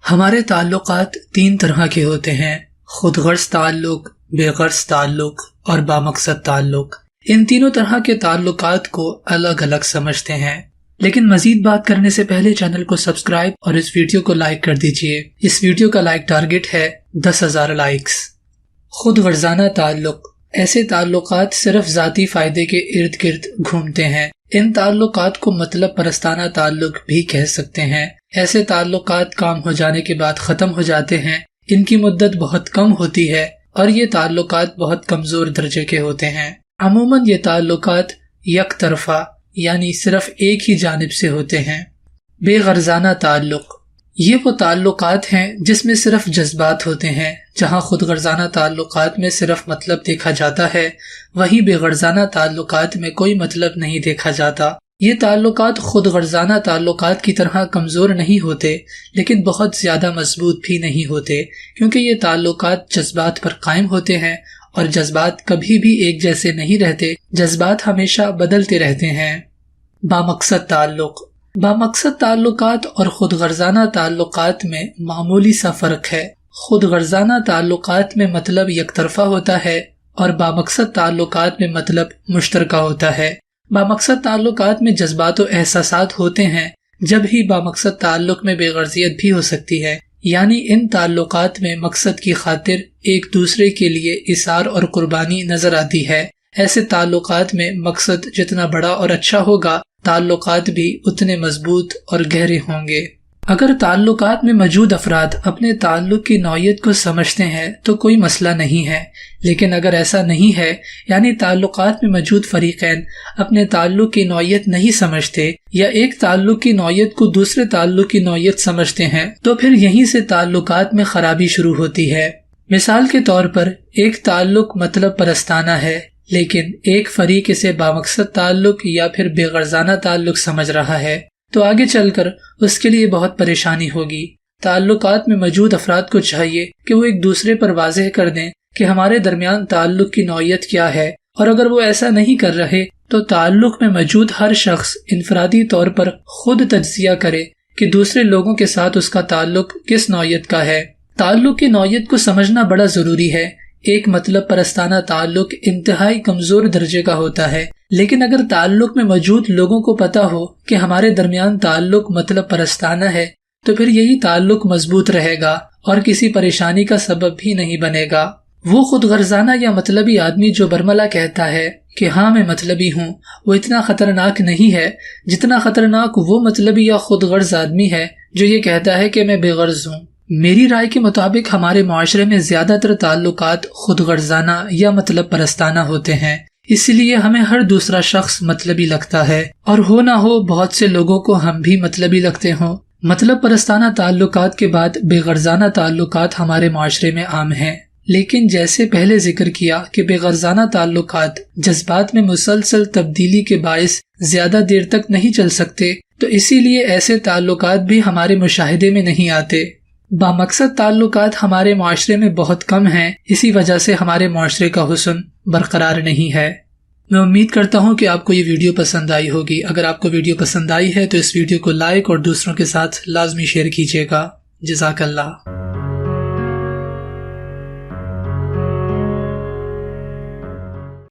ہمارے تعلقات تین طرح کے ہوتے ہیں: خود غرض تعلق، بے غرض تعلق اور بامقصد تعلق۔ ان تینوں طرح کے تعلقات کو الگ الگ سمجھتے ہیں، لیکن مزید بات کرنے سے پہلے چینل کو سبسکرائب اور اس ویڈیو کو لائک کر دیجئے۔ اس ویڈیو کا لائک ٹارگٹ ہے 10,000 لائکس۔ خود غرضانہ تعلق: ایسے تعلقات صرف ذاتی فائدے کے ارد گرد گھومتے ہیں۔ ان تعلقات کو مطلب پرستانہ تعلق بھی کہہ سکتے ہیں۔ ایسے تعلقات کام ہو جانے کے بعد ختم ہو جاتے ہیں، ان کی مدت بہت کم ہوتی ہے اور یہ تعلقات بہت کمزور درجے کے ہوتے ہیں۔ عموماً یہ تعلقات یک طرفہ یعنی صرف ایک ہی جانب سے ہوتے ہیں۔ بے غرضانہ تعلق: یہ وہ تعلقات ہیں جس میں صرف جذبات ہوتے ہیں۔ جہاں خود غرضانہ تعلقات میں صرف مطلب دیکھا جاتا ہے، وہیں بے غرضانہ تعلقات میں کوئی مطلب نہیں دیکھا جاتا۔ یہ تعلقات خود غرضانہ تعلقات کی طرح کمزور نہیں ہوتے، لیکن بہت زیادہ مضبوط بھی نہیں ہوتے، کیونکہ یہ تعلقات جذبات پر قائم ہوتے ہیں، اور جذبات کبھی بھی ایک جیسے نہیں رہتے، جذبات ہمیشہ بدلتے رہتے ہیں۔ بامقصد تعلق: بامقصد تعلقات اور خود غرضانہ تعلقات میں معمولی سا فرق ہے۔ خود غرضانہ تعلقات میں مطلب یک طرفہ ہوتا ہے اور بامقصد تعلقات میں مطلب مشترکہ ہوتا ہے۔ بامقصد تعلقات میں جذبات و احساسات ہوتے ہیں، جب ہی بامقصد تعلق میں بے غرضیت بھی ہو سکتی ہے، یعنی ان تعلقات میں مقصد کی خاطر ایک دوسرے کے لیے اثار اور قربانی نظر آتی ہے۔ ایسے تعلقات میں مقصد جتنا بڑا اور اچھا ہوگا، تعلقات بھی اتنے مضبوط اور گہرے ہوں گے۔ اگر تعلقات میں موجود افراد اپنے تعلق کی نوعیت کو سمجھتے ہیں تو کوئی مسئلہ نہیں ہے، لیکن اگر ایسا نہیں ہے، یعنی تعلقات میں موجود فریقین اپنے تعلق کی نوعیت نہیں سمجھتے یا ایک تعلق کی نوعیت کو دوسرے تعلق کی نوعیت سمجھتے ہیں، تو پھر یہیں سے تعلقات میں خرابی شروع ہوتی ہے۔ مثال کے طور پر ایک تعلق مطلب پرستانہ ہے، لیکن ایک فریق اسے بامقصد تعلق یا پھر بے غرضانہ تعلق سمجھ رہا ہے، تو آگے چل کر اس کے لیے بہت پریشانی ہوگی۔ تعلقات میں موجود افراد کو چاہیے کہ وہ ایک دوسرے پر واضح کر دیں کہ ہمارے درمیان تعلق کی نوعیت کیا ہے، اور اگر وہ ایسا نہیں کر رہے تو تعلق میں موجود ہر شخص انفرادی طور پر خود تجزیہ کرے کہ دوسرے لوگوں کے ساتھ اس کا تعلق کس نوعیت کا ہے۔ تعلق کی نوعیت کو سمجھنا بڑا ضروری ہے۔ ایک مطلب پرستانہ تعلق انتہائی کمزور درجے کا ہوتا ہے، لیکن اگر تعلق میں موجود لوگوں کو پتا ہو کہ ہمارے درمیان تعلق مطلب پرستانہ ہے، تو پھر یہی تعلق مضبوط رہے گا اور کسی پریشانی کا سبب بھی نہیں بنے گا۔ وہ خود غرضانہ یا مطلبی آدمی جو برملا کہتا ہے کہ ہاں میں مطلبی ہوں، وہ اتنا خطرناک نہیں ہے جتنا خطرناک وہ مطلبی یا خود غرض آدمی ہے جو یہ کہتا ہے کہ میں بے غرض ہوں۔ میری رائے کے مطابق ہمارے معاشرے میں زیادہ تر تعلقات خود غرضانہ یا مطلب پرستانہ ہوتے ہیں، اس لیے ہمیں ہر دوسرا شخص مطلبی لگتا ہے، اور ہو نہ ہو بہت سے لوگوں کو ہم بھی مطلبی لگتے ہوں۔ مطلب پرستانہ تعلقات کے بعد بے غرضانہ تعلقات ہمارے معاشرے میں عام ہیں، لیکن جیسے پہلے ذکر کیا کہ بے غرضانہ تعلقات جذبات میں مسلسل تبدیلی کے باعث زیادہ دیر تک نہیں چل سکتے، تو اسی لیے ایسے تعلقات بھی ہمارے مشاہدے میں نہیں آتے۔ بامقصد تعلقات ہمارے معاشرے میں بہت کم ہیں، اسی وجہ سے ہمارے معاشرے کا حسن برقرار نہیں ہے۔ میں امید کرتا ہوں کہ آپ کو یہ ویڈیو پسند آئی ہوگی۔ اگر آپ کو ویڈیو پسند آئی ہے تو اس ویڈیو کو لائک اور دوسروں کے ساتھ لازمی شیئر کیجیے گا۔ جزاک اللہ۔